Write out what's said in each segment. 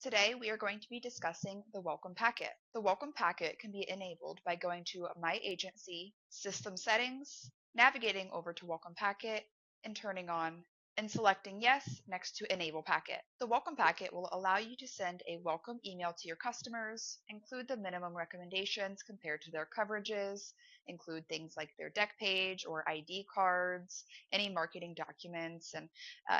Today we are going to be discussing the welcome packet. The welcome packet can be enabled by going to My Agency, System Settings, navigating over to Welcome Packet, and turning on and selecting Yes next to Enable Packet. The welcome packet will allow you to send a welcome email to your customers, include the minimum recommendations compared to their coverages, include things like their deck page or ID cards, any marketing documents, and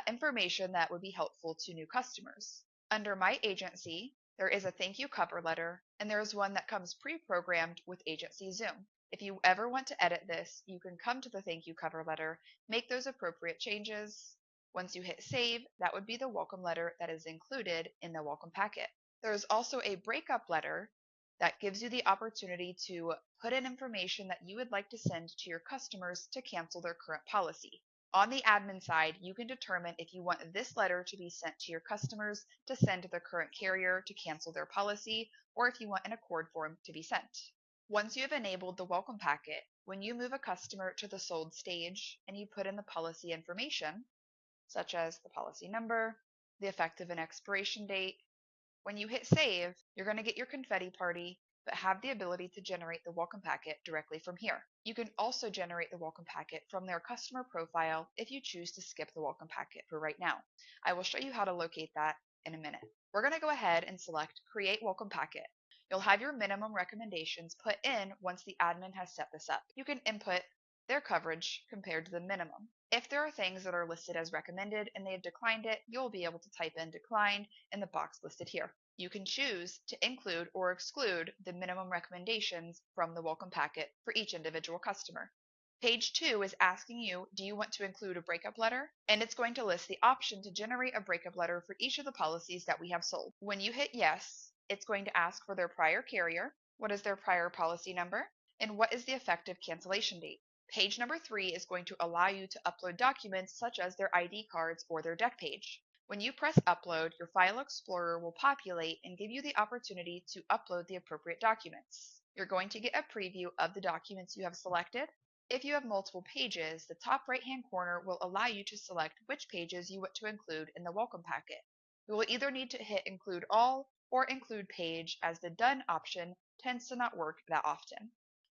information that would be helpful to new customers. Under My Agency, there is a thank you cover letter, and there is one that comes pre-programmed with AgencyZoom. If you ever want to edit this, you can come to the thank you cover letter, make those appropriate changes. Once you hit save, that would be the welcome letter that is included in the welcome packet. There is also a breakup letter that gives you the opportunity to put in information that you would like to send to your customers to cancel their current policy. On the admin side, you can determine if you want this letter to be sent to your customers to send to their current carrier to cancel their policy, or if you want an accord form to be sent. Once you have enabled the welcome packet, when you move a customer to the sold stage and you put in the policy information, such as the policy number, the effective and expiration date, when you hit save, you're going to get your confetti party, but have the ability to generate the welcome packet directly from here. You can also generate the welcome packet from their customer profile if you choose to skip the welcome packet for right now. I will show you how to locate that in a minute. We're going to go ahead and select Create Welcome Packet. You'll have your minimum recommendations put in once the admin has set this up. You can input their coverage compared to the minimum. If there are things that are listed as recommended and they have declined it, you'll be able to type in declined in the box listed here. You can choose to include or exclude the minimum recommendations from the welcome packet for each individual customer. Page 2 is asking you, do you want to include a breakup letter? And it's going to list the option to generate a breakup letter for each of the policies that we have sold. When you hit yes, it's going to ask for their prior carrier, what is their prior policy number, and what is the effective cancellation date. Page number 3 is going to allow you to upload documents such as their ID cards or their deck page. When you press upload, your File Explorer will populate and give you the opportunity to upload the appropriate documents. You're going to get a preview of the documents you have selected. If you have multiple pages, the top right-hand corner will allow you to select which pages you want to include in the welcome packet. You will either need to hit Include All or Include Page, as the Done option tends to not work that often.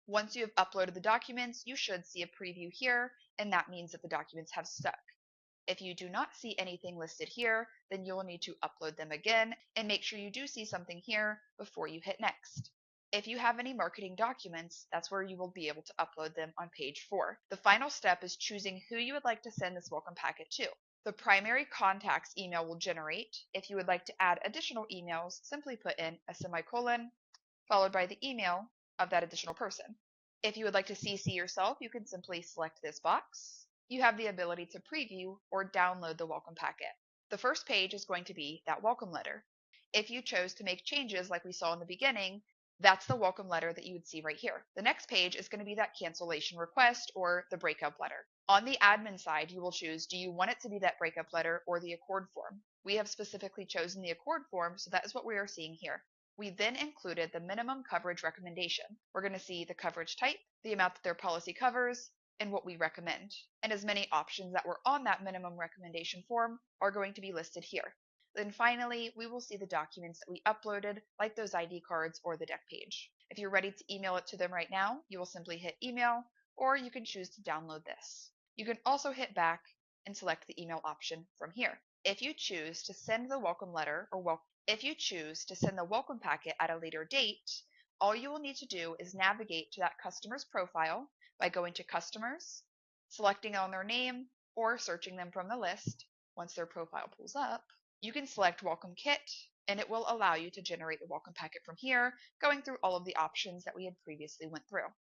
Once you have uploaded the documents, you should see a preview here, and that means that the documents have stuck. If you do not see anything listed here, then you will need to upload them again and make sure you do see something here before you hit next. If you have any marketing documents, that's where you will be able to upload them on page 4. The final step is choosing who you would like to send this welcome packet to. The primary contacts email will generate. If you would like to add additional emails, simply put in a semicolon followed by the email of that additional person. If you would like to CC yourself, you can simply select this box. You have the ability to preview or download the welcome packet. The first page is going to be that welcome letter. If you chose to make changes like we saw in the beginning, that's the welcome letter that you would see right here. The next page is going to be that cancellation request or the breakup letter. On the admin side, you will choose, do you want it to be that breakup letter or the accord form? We have specifically chosen the accord form, so that is what we are seeing here. We then included the minimum coverage recommendation. We're going to see the coverage type, the amount that their policy covers, and what we recommend. And as many options that were on that minimum recommendation form are going to be listed here. Then finally, we will see the documents that we uploaded, like those ID cards or the deck page. If you're ready to email it to them right now, you will simply hit email, or you can choose to download this. You can also hit back and select the email option from here. If you choose to send the welcome letter or if you choose to send the welcome packet at a later date, all you will need to do is navigate to that customer's profile by going to Customers, selecting on their name, or searching them from the list. Once their profile pulls up, you can select Welcome Kit, and it will allow you to generate the welcome packet from here, going through all of the options that we had previously went through.